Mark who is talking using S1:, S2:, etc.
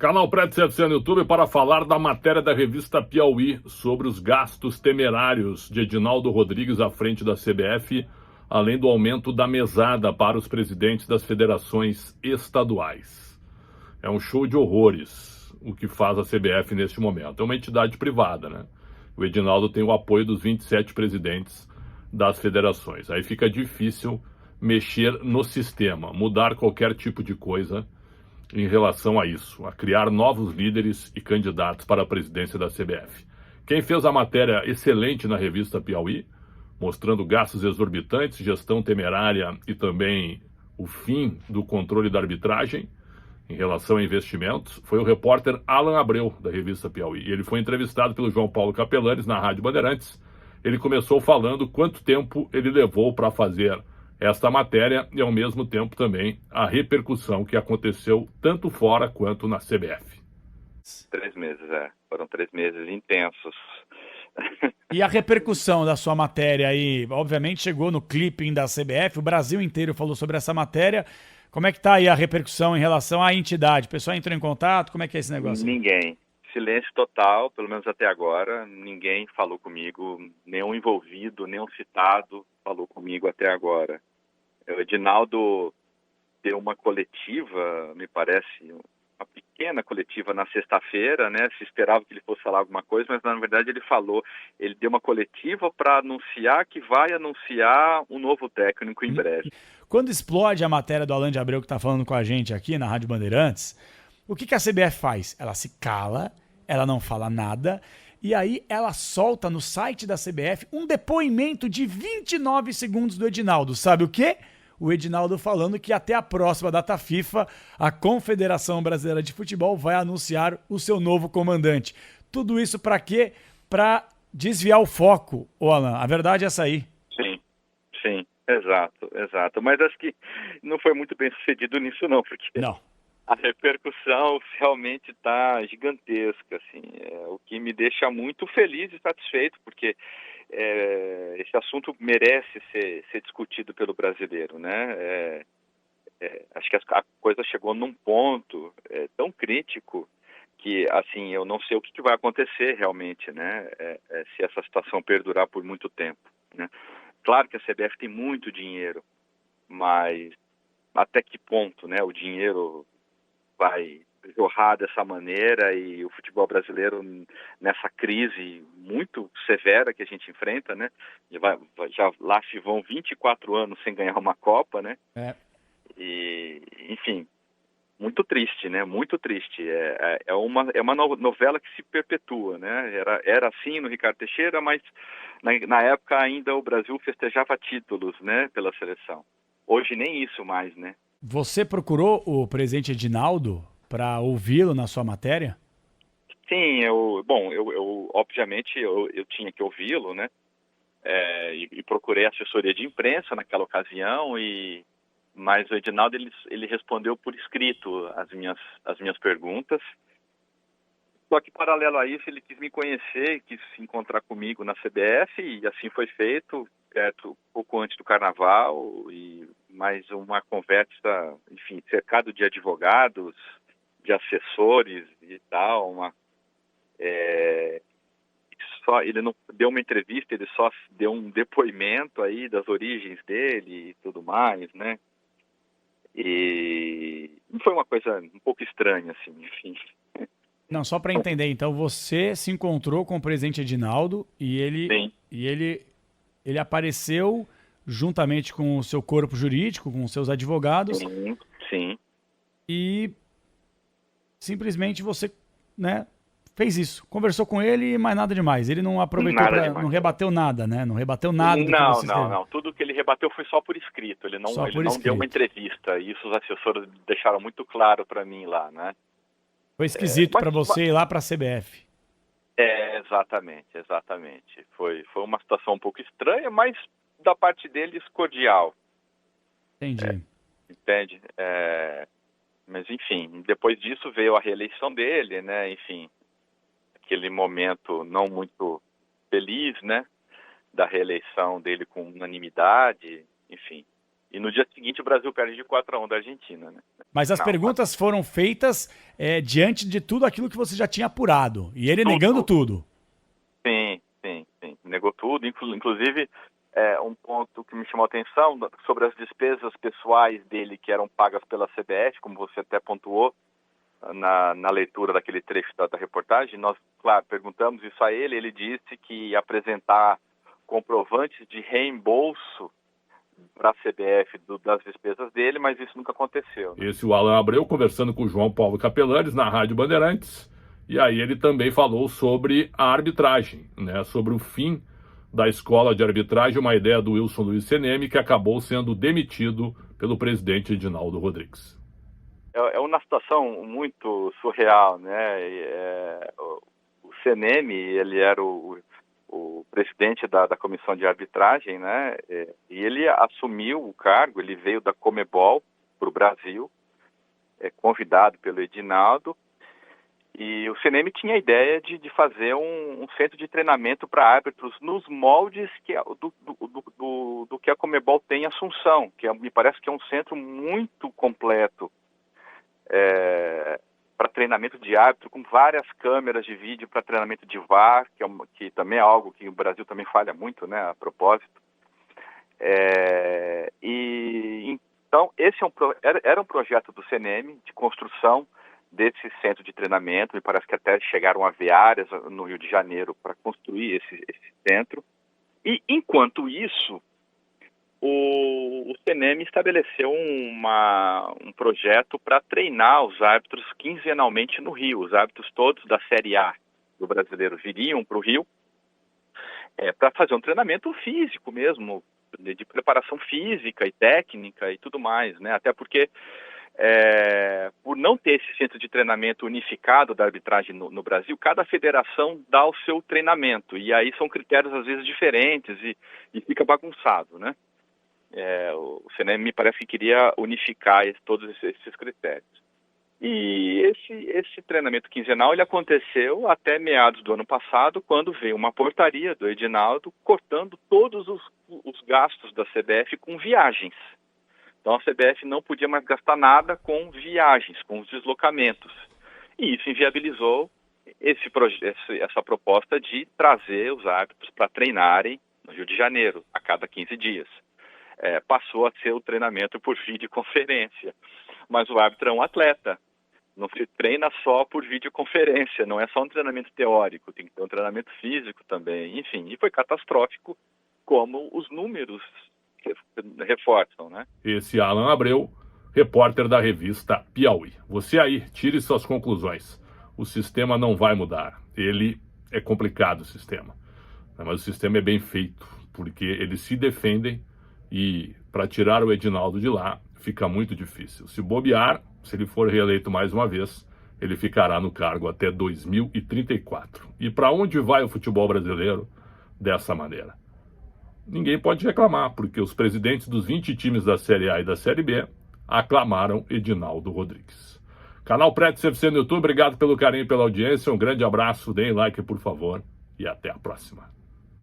S1: Canal Prédio CFC no YouTube para falar da matéria da revista Piauí sobre os gastos temerários de Edinaldo Rodrigues à frente da CBF, além do aumento da mesada para os presidentes das federações estaduais. É um show de horrores o que faz a CBF neste momento. É uma entidade privada, né? O Edinaldo tem o apoio dos 27 presidentes das federações. Aí fica difícil mexer no sistema, mudar qualquer tipo de coisa em relação a isso, a criar novos líderes e candidatos para a presidência da CBF. Quem fez a matéria excelente na revista Piauí, mostrando gastos exorbitantes, gestão temerária e também o fim do controle da arbitragem em relação a investimentos, foi o repórter Alan Abreu, da revista Piauí. Ele foi entrevistado pelo João Paulo Capelanes na Rádio Bandeirantes. Ele começou falando quanto tempo ele levou para fazer esta matéria e, ao mesmo tempo, também a repercussão que aconteceu tanto fora quanto na CBF.
S2: 3 meses, Foram 3 meses intensos.
S3: E a repercussão da sua matéria aí, obviamente chegou no clipping da CBF, o Brasil inteiro falou sobre essa matéria. Como é que tá aí a repercussão em relação à entidade? O pessoal entrou em contato? Como é que é esse negócio?
S2: Ninguém. Silêncio total, pelo menos até agora. Ninguém falou comigo, nenhum envolvido, nenhum citado falou comigo até agora. O Edinaldo deu uma coletiva, me parece, uma pequena coletiva na sexta-feira, né? Se esperava que ele fosse falar alguma coisa, mas na verdade ele deu uma coletiva para anunciar que vai anunciar um novo técnico em breve.
S3: Quando explode a matéria do Alan de Abreu que está falando com a gente aqui na Rádio Bandeirantes, o que a CBF faz? Ela se cala, ela não fala nada, e aí ela solta no site da CBF um depoimento de 29 segundos do Edinaldo. Sabe o quê? O Edinaldo falando que até a próxima data FIFA, a Confederação Brasileira de Futebol vai anunciar o seu novo comandante. Tudo isso para quê? Para desviar o foco, Alan. A verdade é essa aí.
S2: Sim, exato. Mas acho que não foi muito bem sucedido nisso não, porque
S3: não.
S2: A repercussão realmente está gigantesca, assim, o que me deixa muito feliz e satisfeito, porque esse assunto merece ser discutido pelo brasileiro, né? Acho que a coisa chegou num ponto tão crítico que, assim, eu não sei o que vai acontecer realmente, né? Se essa situação perdurar por muito tempo, né? Claro que a CBF tem muito dinheiro, mas até que ponto, né, o dinheiro vai jorrar dessa maneira e o futebol brasileiro nessa crise muito severa que a gente enfrenta, né? Já lá se vão 24 anos sem ganhar uma Copa, né? E, enfim, muito triste, né? Muito triste. É uma novela que se perpetua, né? Era assim no Ricardo Teixeira, mas na época ainda o Brasil festejava títulos, né? Pela seleção. Hoje nem isso mais, né?
S3: Você procurou o presidente Edinaldo para ouvi-lo na sua matéria?
S2: Sim, obviamente eu tinha que ouvi-lo, né? E procurei assessoria de imprensa naquela ocasião, mas o Edinaldo ele respondeu por escrito as minhas perguntas. Só que, paralelo a isso, ele quis me conhecer, quis se encontrar comigo na CBF, e assim foi feito, pouco antes do Carnaval, e mais uma conversa, enfim, cercado de advogados, de assessores e tal. Ele não deu uma entrevista, ele só deu um depoimento aí das origens dele e tudo mais, né? E foi uma coisa um pouco estranha, assim, enfim.
S3: Não, só para entender, então você se encontrou com o presidente Edinaldo e ele apareceu juntamente com o seu corpo jurídico, com os seus advogados.
S2: Sim.
S3: E simplesmente você, né, fez isso. Conversou com ele, mas nada demais. Ele não aproveitou não rebateu nada, né? Não rebateu nada do que você escreveu.
S2: Não. Tudo que ele rebateu foi só por escrito. Ele não deu uma entrevista. Isso os assessores deixaram muito claro para mim lá, né?
S3: Foi esquisito para você ir lá para a CBF.
S2: Exatamente. Foi uma situação um pouco estranha, mas da parte deles cordial.
S3: Entendi.
S2: Entende? Mas, enfim, depois disso veio a reeleição dele, né? Enfim, aquele momento não muito feliz, né? Da reeleição dele com unanimidade, enfim. E no dia seguinte o Brasil perde de 4-1 da Argentina, né?
S3: Mas as perguntas foram feitas diante de tudo aquilo que você já tinha apurado. E ele negando tudo.
S2: Sim. Negou tudo. Inclusive, um ponto que me chamou a atenção sobre as despesas pessoais dele que eram pagas pela CBF, como você até pontuou na leitura daquele trecho da reportagem. Nós, claro, perguntamos isso a ele. Ele disse que ia apresentar comprovantes de reembolso para a CBF das despesas dele, mas isso nunca aconteceu. Né?
S1: Esse é o Alan Abreu conversando com o João Paulo Capelanes na Rádio Bandeirantes, e aí ele também falou sobre a arbitragem, né? Sobre o fim da escola de arbitragem, uma ideia do Wilson Luiz Seneme, que acabou sendo demitido pelo presidente Edinaldo Rodrigues.
S2: É uma situação muito surreal, né? O Seneme, ele era o presidente da comissão de arbitragem, né? E ele assumiu o cargo, ele veio da Comebol para o Brasil, convidado pelo Edinaldo, e o Seneme tinha a ideia de fazer um centro de treinamento para árbitros nos moldes do que a Comebol tem em Assunção, que me parece que é um centro muito completo para treinamento de árbitro, com várias câmeras de vídeo para treinamento de VAR, que também é algo que o Brasil também falha muito, né, a propósito. Então, esse era um projeto do CNM de construção desse centro de treinamento. Me parece que até chegaram a ver áreas no Rio de Janeiro para construir esse centro. E, enquanto isso, o CNM estabeleceu um projeto para treinar os árbitros quinzenalmente no Rio. Os árbitros todos da Série A do Brasileiro viriam para o Rio para fazer um treinamento físico mesmo, de preparação física e técnica e tudo mais, né? Até porque, por não ter esse centro de treinamento unificado da arbitragem no Brasil, cada federação dá o seu treinamento, e aí são critérios às vezes diferentes e fica bagunçado, né? O CNM me parece que queria unificar todos esses critérios. E esse treinamento quinzenal ele aconteceu até meados do ano passado, quando veio uma portaria do Edinaldo cortando todos os gastos da CBF com viagens. Então a CBF não podia mais gastar nada com viagens, com os deslocamentos. E isso inviabilizou essa proposta de trazer os árbitros para treinarem no Rio de Janeiro, a cada 15 dias. Passou a ser o treinamento por videoconferência. Mas o árbitro é um atleta. Não se treina só por videoconferência, não é só um treinamento teórico, tem que ter um treinamento físico também. Enfim, e foi catastrófico, como os números reforçam, né?
S1: Esse Alan Abreu, repórter da revista Piauí. Você aí, tire suas conclusões. O sistema não vai mudar. Ele é complicado, o sistema. Mas o sistema é bem feito, porque eles se defendem e para tirar o Edinaldo de lá fica muito difícil. Se bobear, se ele for reeleito mais uma vez, ele ficará no cargo até 2034. E para onde vai o futebol brasileiro dessa maneira? Ninguém pode reclamar, porque os presidentes dos 20 times da Série A e da Série B aclamaram Edinaldo Rodrigues. Canal Preto CFC no YouTube, obrigado pelo carinho e pela audiência. Um grande abraço, deem like, por favor, e até a próxima.